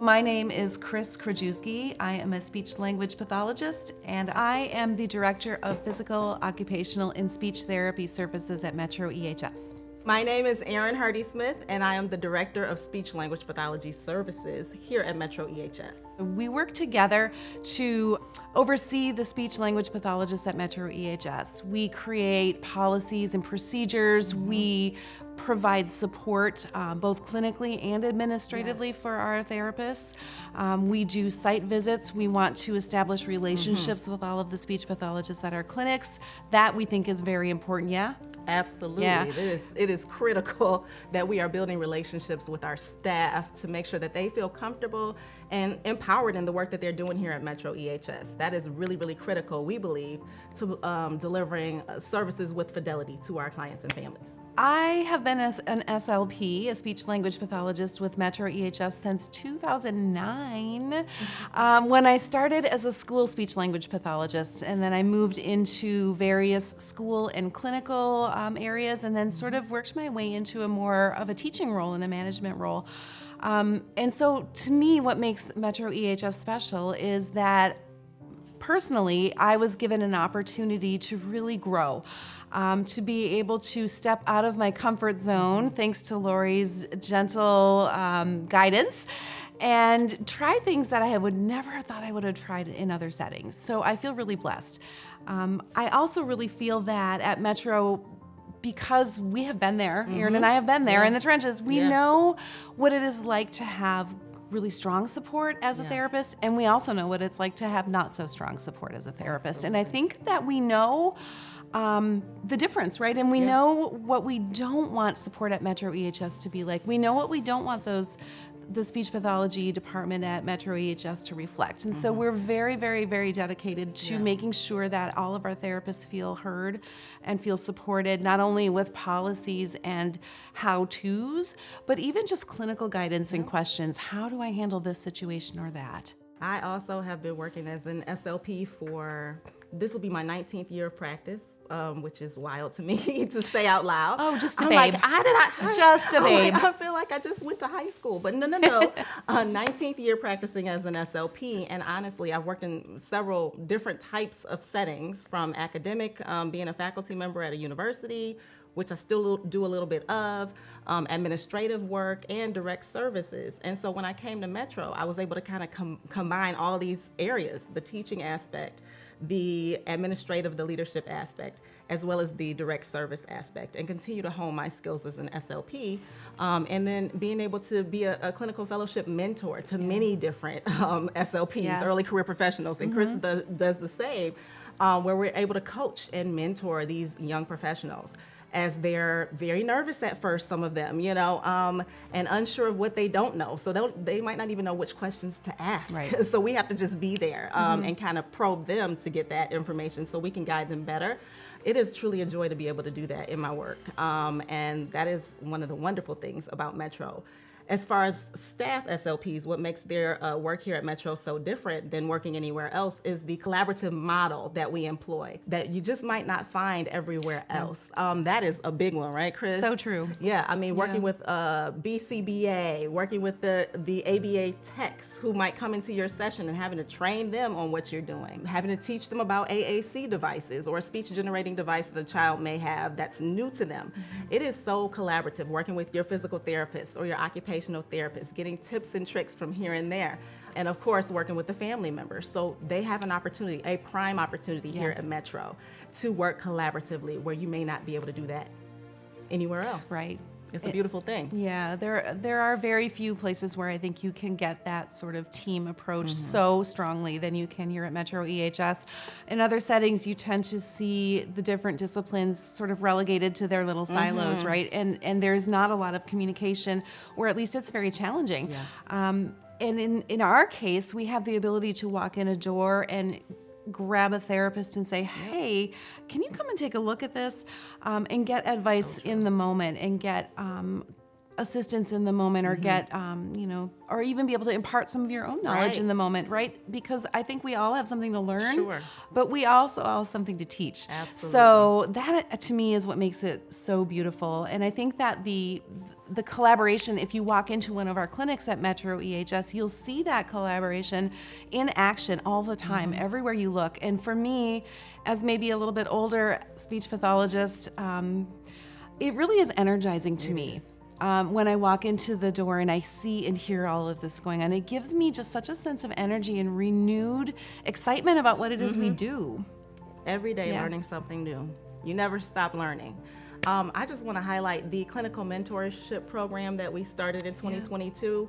My name is Chris Krajewski. I am a speech language pathologist, and I am the Director of Physical, Occupational, and Speech Therapy Services at Metro EHS. My name is Erin Hardy-Smith, and I am the Director of Speech Language Pathology Services here at Metro EHS. We work together to oversee the speech language pathologists at Metro EHS. We create policies and procedures. We provide support both clinically and administratively for our therapists. We do site visits. We want to establish relationships with all of the speech pathologists at our clinics. That we think is very important, yeah? Absolutely. Yeah. It is critical that we are building relationships with our staff to make sure that they feel comfortable and empowered in the work that they're doing here at Metro EHS. That is really, really critical, we believe, to delivering services with fidelity to our clients and families. I have been an SLP, a speech language pathologist with Metro EHS since 2009, when I started as a school speech language pathologist, and then I moved into various school and clinical areas, and then sort of worked my way into a more of a teaching role and a management role. And so to me, what makes Metro EHS special is that personally, I was given an opportunity to really grow, to be able to step out of my comfort zone, thanks to Lori's gentle guidance, and try things that I would never have thought I would have tried in other settings. So I feel really blessed. I also really feel that at Metro, because we have been there, Erin and I have been there in the trenches, we know what it is like to have really strong support as a therapist, and we also know what it's like to have not so strong support as a therapist. And I think that we know the difference, right? And we know what we don't want support at Metro EHS to be like. We know what we don't want the speech pathology department at Metro EHS to reflect. And so we're very, very, very dedicated to making sure that all of our therapists feel heard and feel supported, not only with policies and how-tos, but even just clinical guidance and questions. How do I handle this situation or that? I also have been working as an SLP this will be my 19th year of practice, which is wild to me to say out loud. Oh, just a I'm babe. Like, just a babe. I feel like I just went to high school, but no. 19th year practicing as an SLP, and honestly, I've worked in several different types of settings, from academic, being a faculty member at a university, which I still do a little bit of, administrative work, and direct services. And so when I came to Metro, I was able to kind of combine all these areas: the teaching aspect, the administrative, the leadership aspect, as well as the direct service aspect, and continue to hone my skills as an SLP, and then being able to be a clinical fellowship mentor to many different SLPs, early career professionals, and Chris does the same, where we're able to coach and mentor these young professionals, as they're very nervous at first, some of them, and unsure of what they don't know. So they might not even know which questions to ask. Right. So we have to just be there and kind of probe them to get that information so we can guide them better. It is truly a joy to be able to do that in my work. And that is one of the wonderful things about Metro. As far as staff SLPs, what makes their work here at Metro so different than working anywhere else is the collaborative model that we employ that you just might not find everywhere else. That is a big one, right, Chris? So true. Yeah, I mean, working with BCBA, working with the ABA techs who might come into your session and having to train them on what you're doing, having to teach them about AAC devices or a speech-generating device the child may have that's new to them. It is so collaborative, working with your physical therapist or your occupational therapists, getting tips and tricks from here and there, and of course working with the family members. So they have an opportunity, a prime opportunity here at Metro, to work collaboratively where you may not be able to do that anywhere else. Right. It's a beautiful thing. Yeah, there are very few places where I think you can get that sort of team approach so strongly than you can here at Metro EHS. In other settings, you tend to see the different disciplines sort of relegated to their little silos, right? And there's not a lot of communication, or at least it's very challenging. Yeah. And in our case, we have the ability to walk in a door and grab a therapist and say, hey, can you come and take a look at this, and get advice in the moment and get assistance in the moment or get, or even be able to impart some of your own knowledge Right. in the moment, right? Because I think we all have something to learn, Sure. but we also all have something to teach. Absolutely. So that to me is what makes it so beautiful. And I think that the collaboration, if you walk into one of our clinics at Metro EHS, you'll see that collaboration in action all the time, everywhere you look. And for me, as maybe a little bit older speech pathologist, it really is energizing to me. When I walk into the door and I see and hear all of this going on, it gives me just such a sense of energy and renewed excitement about what it is we do. Every day Yeah. learning something new. You never stop learning. I just want to highlight the clinical mentorship program that we started in 2022,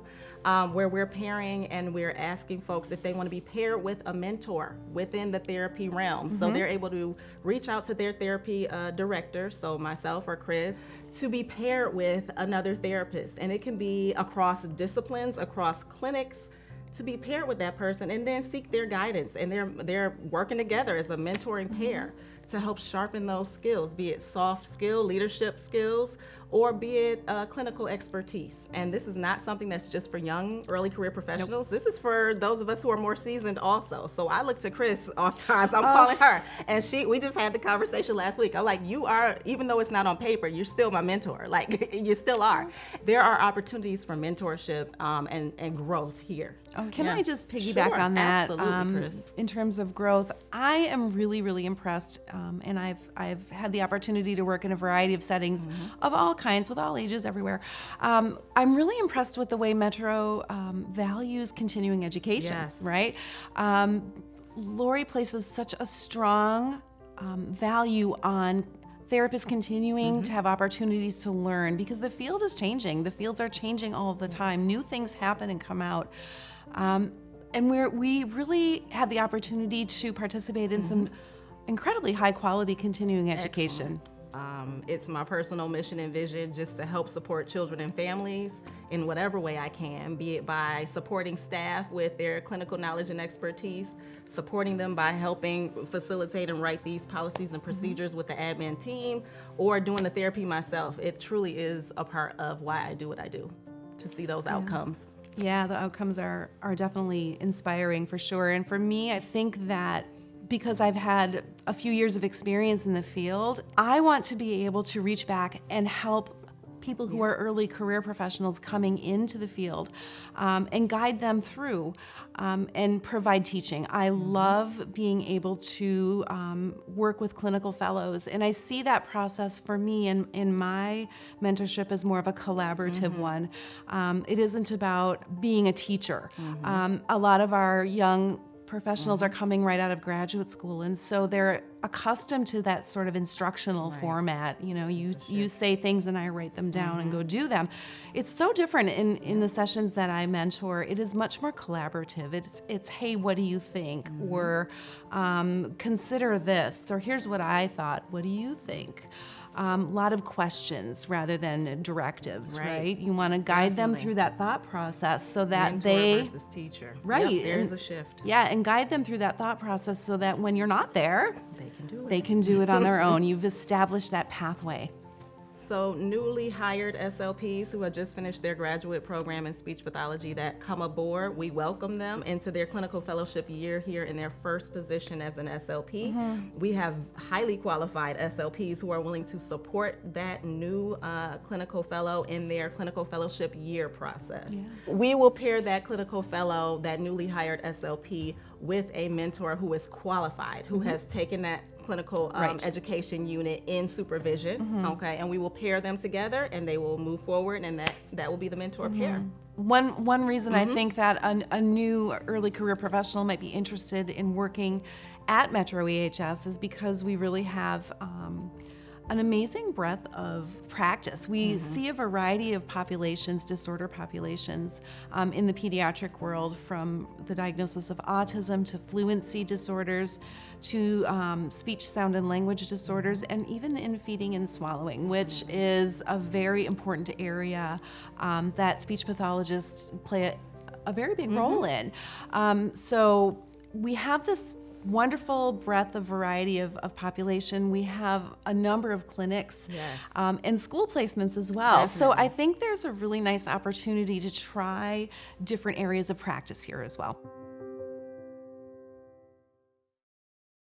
where we're pairing and we're asking folks if they want to be paired with a mentor within the therapy realm. So they're able to reach out to their therapy director, so myself or Chris, to be paired with another therapist. And it can be across disciplines, across clinics, to be paired with that person and then seek their guidance. And they're working together as a mentoring pair to help sharpen those skills, be it soft skill, leadership skills, or be it clinical expertise. And this is not something that's just for young, early career professionals. This is for those of us who are more seasoned also. So I look to Chris oftentimes, I'm calling her, and we just had the conversation last week. I'm like, you are, even though it's not on paper, you're still my mentor. Like, you still are. There are opportunities for mentorship and growth here. Oh, can Yeah. I just piggyback Sure, on that? absolutely, Chris. In terms of growth, I am really, really impressed, and I've had the opportunity to work in a variety of settings of all kinds, with all ages, everywhere. I'm really impressed with the way Metro values continuing education. Yes. Right? Lori places such a strong value on therapists continuing to have opportunities to learn, because the field is changing. The fields are changing all the time. New things happen and come out. And we really had the opportunity to participate in some incredibly high quality continuing education. It's my personal mission and vision just to help support children and families in whatever way I can, be it by supporting staff with their clinical knowledge and expertise, supporting them by helping facilitate and write these policies and procedures with the admin team, or doing the therapy myself. It truly is a part of why I do what I do, to see those outcomes. Yeah, the outcomes are definitely inspiring for sure. And for me, I think that because I've had a few years of experience in the field, I want to be able to reach back and help people who are early career professionals coming into the field and guide them through and provide teaching. I love being able to work with clinical fellows, and I see that process for me in my mentorship as more of a collaborative one. It isn't about being a teacher. A lot of our young professionals are coming right out of graduate school, and so they're accustomed to that sort of instructional format. You know, you say things and I write them down and go do them. It's so different in the sessions that I mentor. It is much more collaborative. It's hey, what do you think? Or consider this, or here's what I thought. What do you think? A lot of questions rather than directives, right? You want to guide them Definitely. through that thought process so that Mentor they versus teacher. Right, Yep, there's and- a shift. yeah, and guide them through that thought process so that when you're not there, They can do it. they can do it on their own. You've established that pathway. So newly hired SLPs who have just finished their graduate program in speech pathology that come aboard, we welcome them into their clinical fellowship year here in their first position as an SLP. We have highly qualified SLPs who are willing to support that new clinical fellow in their clinical fellowship year process. We will pair that clinical fellow, that newly hired SLP, with a mentor who is qualified, who has taken that clinical Right. education unit in supervision, okay, and we will pair them together and they will move forward, and that will be the mentor pair. One reason I think that a new early career professional might be interested in working at Metro EHS is because we really have an amazing breadth of practice. We see a variety of populations, disorder populations, in the pediatric world, from the diagnosis of autism to fluency disorders to speech, sound, and language disorders, and even in feeding and swallowing, which is a very important area that speech pathologists play a very big role in. So we have this wonderful breadth of variety of population. We have a number of clinics Yes. and school placements as well. So Definitely. I think there's a really nice opportunity to try different areas of practice here as well.